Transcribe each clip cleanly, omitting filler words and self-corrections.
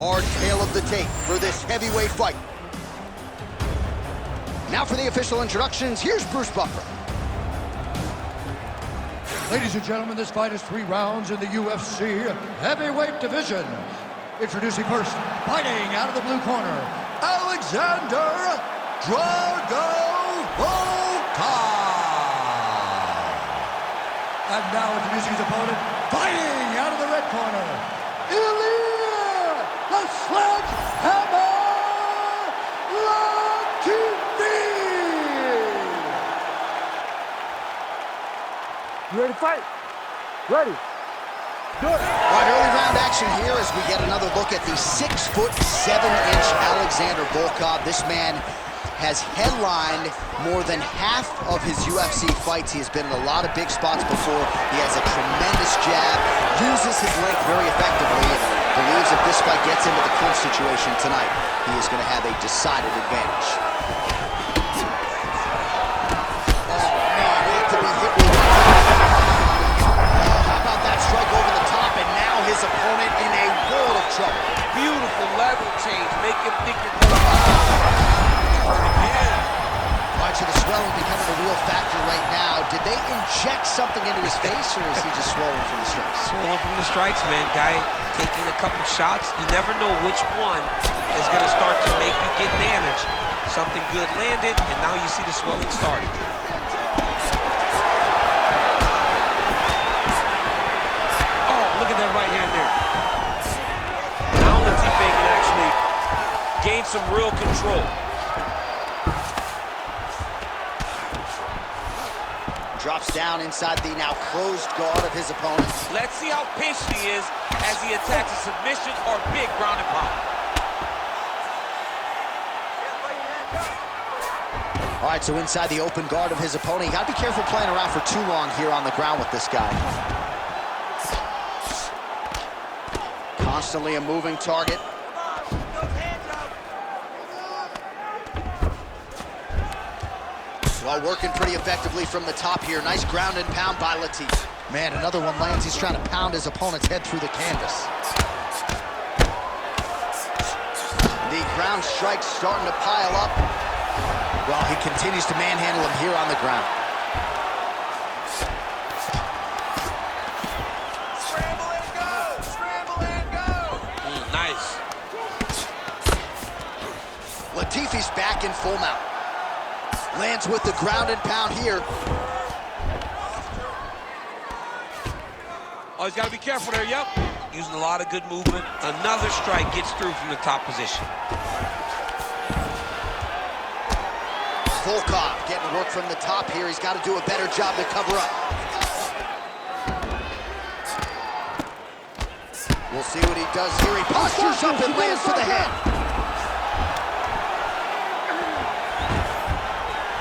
Hard tale of the tape for this heavyweight fight. Now for the official introductions, here's Bruce Buffer. Ladies and gentlemen, this fight is 3 rounds in the UFC heavyweight division. Introducing first, fighting out of the blue corner, Alexander Drago Volkov. And now introducing his opponent, fighting out of the red corner, Ilir, the Sledgehammer Latifi. You ready to fight? Ready. Good. All right, early round action here as we get another look at the 6'7" Alexander Volkov. This man has headlined more than half of his UFC fights. He has been in a lot of big spots before. He has a tremendous jab, uses his length very effectively, and believes if this fight gets into the clinch situation tonight, he is going to have a decided advantage. His opponent in a world of trouble. Beautiful level change. Make him think you're going to again. Right, so the swelling becoming a real factor right now. Did they inject something into his face, or is he just swollen from the strikes? Swollen from the strikes, man. Guy taking a couple shots. You never know which one is going to start to make you get damaged. Something good landed, and now you see the swelling starting. That right hand there. Now Latifi can actually gain some real control. Drops down inside the now closed guard of his opponent. Let's see how patient he is as he attacks a submission or big ground and pound. All right, so inside the open guard of his opponent. You got to be careful playing around for too long here on the ground with this guy. Constantly a moving target. Well, working pretty effectively from the top here. Nice ground and pound by Latifi. Man, another one lands. He's trying to pound his opponent's head through the canvas. The ground strikes starting to pile up. Well, he continues to manhandle him here on the ground. Latifi's back in full mount. Lands with the ground and pound here. Oh, he's got to be careful there, yep. Using a lot of good movement. Another strike gets through from the top position. Volkov getting work from the top here. He's got to do a better job to cover up. We'll see what he does here. He postures up and lands to the head.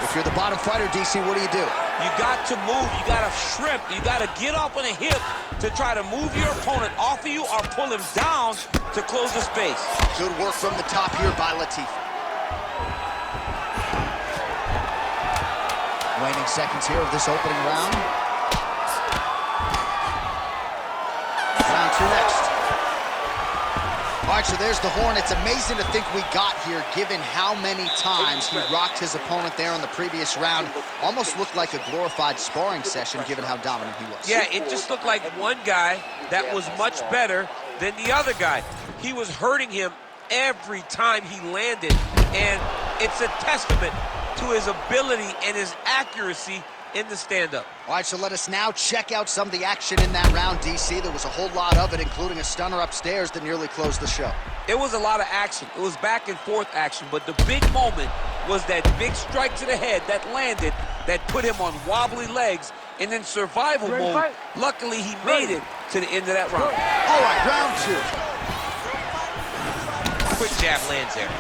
If you're the bottom fighter, DC, what do? You got to move, you got to shrimp, you got to get up on a hip to try to move your opponent off of you or pull him down to close the space. Good work from the top here by Latifi. Waning seconds here of this opening round. Round 2 next. All right, so there's the horn. It's amazing to think we got here, given how many times he rocked his opponent there in the previous round. Almost looked like a glorified sparring session, given how dominant he was. Yeah, it just looked like one guy that was much better than the other guy. He was hurting him every time he landed, and it's a testament to his ability and his accuracy in the stand-up. All right, so let us now check out some of the action in that round, DC. There was a whole lot of it, including a stunner upstairs that nearly closed the show. It was a lot of action. It was back and forth action, but the big moment was that big strike to the head that landed, that put him on wobbly legs, and in survival mode, luckily he made it to the end of that round. All right, round 2. Quick jab lands there.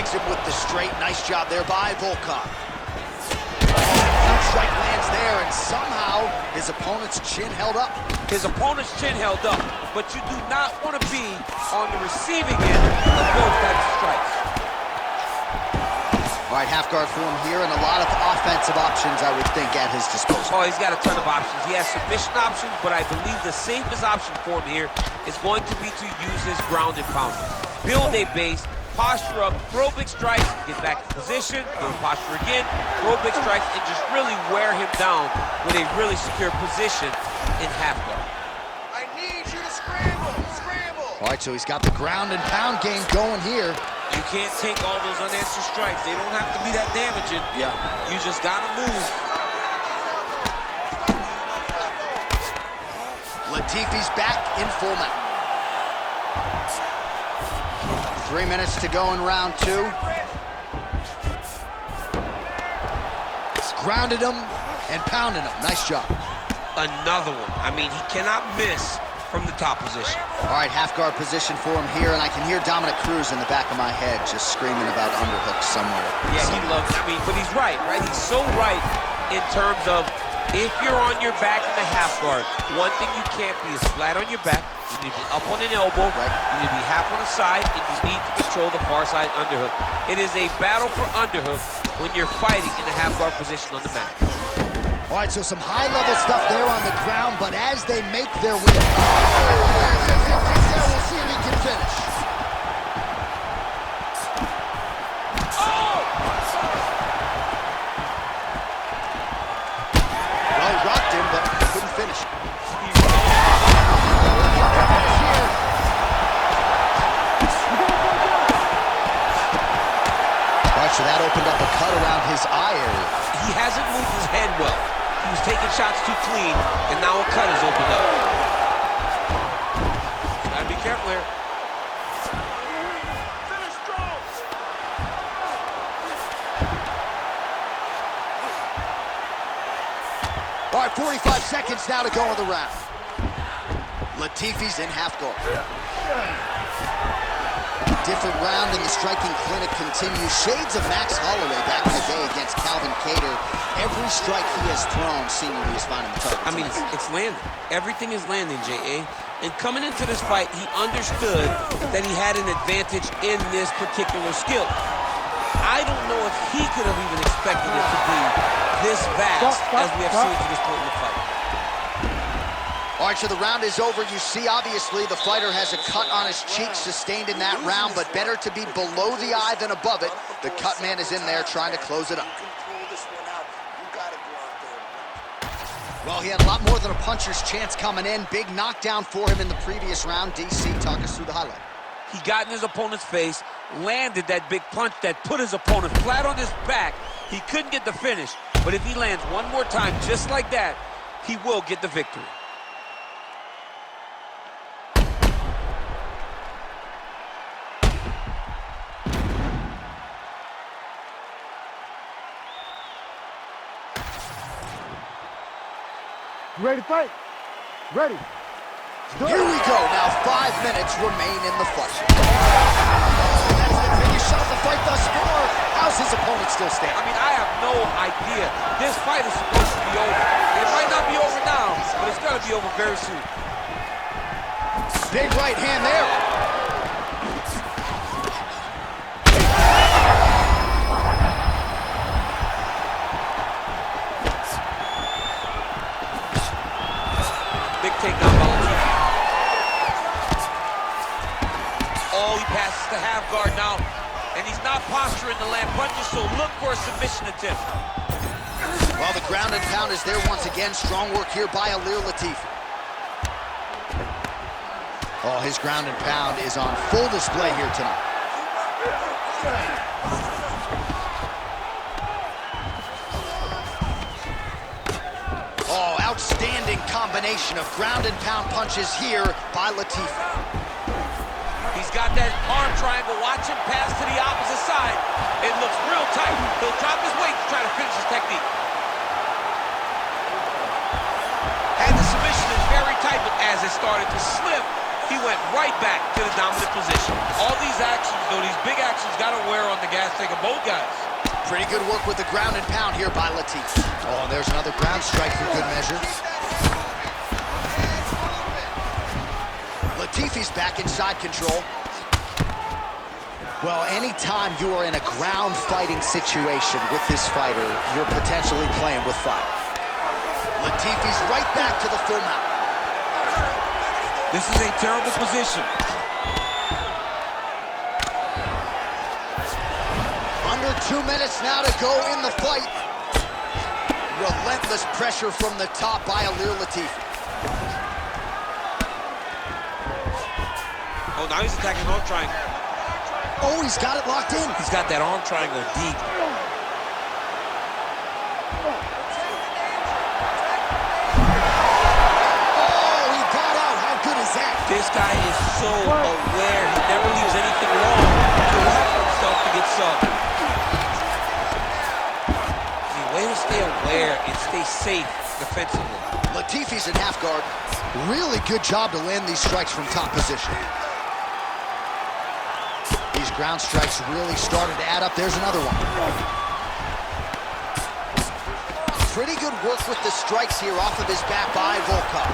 Him with the straight. Nice job there by Volkov. Huge strike lands there, and somehow his opponent's chin held up. His opponent's chin held up, but you do not want to be on the receiving end of those types of strikes. All All right, half guard for him here, and a lot of offensive options, I would think, at his disposal. Oh, he's got a ton of options. He has submission options, but I believe the safest option for him here is going to be to use his ground and pound. Build a base, posture up, throw big strikes, get back in position, build posture again, throw big strikes, and just really wear him down with a really secure position in half guard. I need you to scramble, scramble. All right, so he's got the ground and pound game going here. You can't take all those unanswered strikes. They don't have to be that damaging. Yeah. You just gotta move. Latifi's back in full mount. 3 minutes to go in round 2. Grounded him and pounded him. Nice job. Another one. I mean, he cannot miss from the top position. All right, half guard position for him here, and I can hear Dominic Cruz in the back of my head just screaming about underhooks somewhere. Yeah, he loves, I mean, but he's right? He's so right in terms of if you're on your back in the half guard, one thing you can't be is flat on your back. You need to be up on an elbow. Right. You need to be half on the side, and you need to control the far side underhook. It is a battle for underhook when you're fighting in the half guard position on the mat. All right, so some high-level stuff there on the ground, but as they make their way, we'll see if he can finish. Oh! Well, he rocked him, but couldn't finish. All right, so that opened up a cut around his eye area. He hasn't moved his head well. He was taking shots too clean, and now a cut has opened up. Gotta be careful here. Finish strong. All right, 45 seconds now to go in the round. Latifi's in half guard. Different round in the striking clinic continues. Shades of Max Holloway back in the day against Calvin Kattar. Every strike he has thrown seemingly is finding the target. I mean, it's landing. Everything is landing, J.A. And coming into this fight, he understood that he had an advantage in this particular skill. I don't know if he could have even expected it to be this vast as we have seen to this point in the fight. All right, so the round is over. You see, obviously, the fighter has a cut on his cheek sustained in that round, but better to be below the eye than above it. The cut man is in there trying to close it up. Well, he had a lot more than a puncher's chance coming in. Big knockdown for him in the previous round. DC, talk us through the highlight. He got in his opponent's face, landed that big punch that put his opponent flat on his back. He couldn't get the finish, but if he lands one more time just like that, he will get the victory. You ready to fight? Ready. Here we go. Now 5 minutes remain in the fight. That's the biggest shot of the fight thus far. How's his opponent still standing? I mean, I have no idea. This fight is supposed to be over. It might not be over now, but it's going to be over very soon. Big right hand there. Big takedown by Latifi. Oh, he passes to half guard now. And he's not posturing to land punches, so look for a submission attempt. Well, the ground and pound is there once again. Strong work here by Ilir Latifi. Oh, his ground and pound is on full display here tonight. Oh, outstanding combination of ground and pound punches here by Latifi. He's got that arm triangle. Watch him pass to the opposite side. It looks real tight. He'll drop his weight to try to finish his technique. And the submission is very tight, but as it started to slip, he went right back to the dominant position. All these actions, though, these big actions, got to wear on the gas tank of both guys. Pretty good work with the ground and pound here by Latifi. Oh, and there's another ground strike for good measure. Latifi's back inside control. Well, anytime you are in a ground fighting situation with this fighter, you're potentially playing with fire. Latifi's right back to the full mount. This is a terrible position. Under 2 minutes now to go in the fight. Relentless pressure from the top by Ilir Latifi. Oh, now he's attacking arm triangle. Oh, he's got it locked in. He's got that arm triangle deep. Oh, he got out. How good is that? This guy is so aware. He never leaves anything long to allow himself to get subbed. The way to stay aware and stay safe defensively. Latifi's in half guard. Really good job to land these strikes from top position. These ground strikes really started to add up. There's another one. Pretty good work with the strikes here off of his back by Volkov.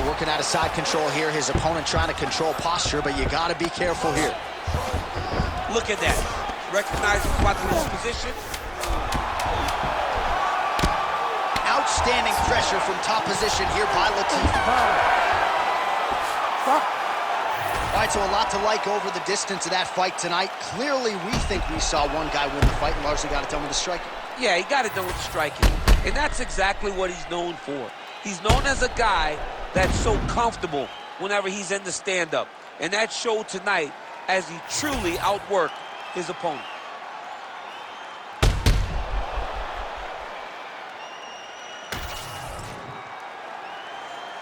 Working out of side control here. His opponent trying to control posture, but you got to be careful here. Look at that. Recognize he's about to lose position. Outstanding pressure from top position here by Latifi. All right, so a lot to like over the distance of that fight tonight. Clearly, we think we saw one guy win the fight and largely got it done with the striking. Yeah, he got it done with the striking. And that's exactly what he's known for. He's known as a guy that's so comfortable whenever he's in the stand-up. And that showed tonight as he truly outworked his opponent.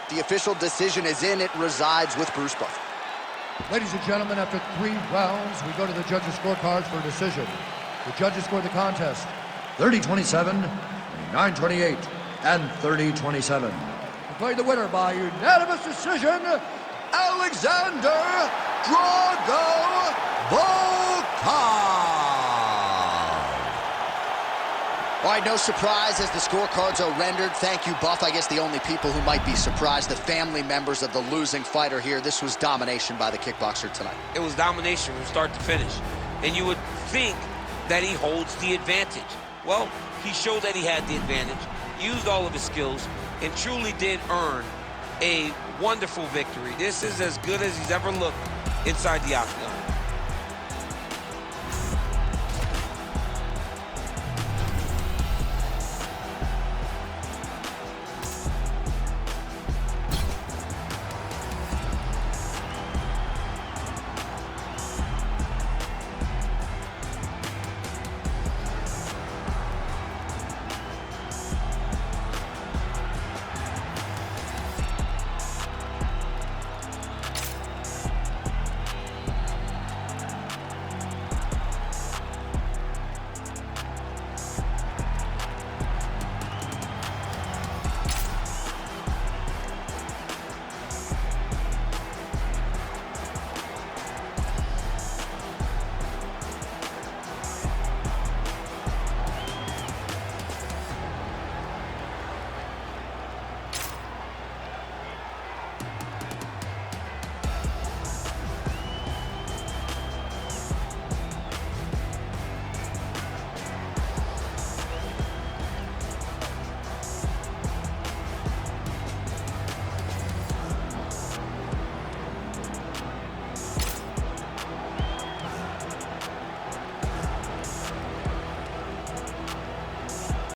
The official decision is in. It resides with Bruce Buffer. Ladies and gentlemen, after 3 rounds, we go to the judges' scorecards for a decision. The judges scored the contest 30-27, 29-28, and 30-27. Declared the winner by unanimous decision, Alexander Drago Volkov. All right, no surprise as the scorecards are rendered. Thank you, Buff. I guess the only people who might be surprised, the family members of the losing fighter here. This was domination by the kickboxer tonight. It was domination from start to finish. And you would think that he holds the advantage. Well, he showed that he had the advantage, used all of his skills, and truly did earn a wonderful victory. This is as good as he's ever looked inside the octagon.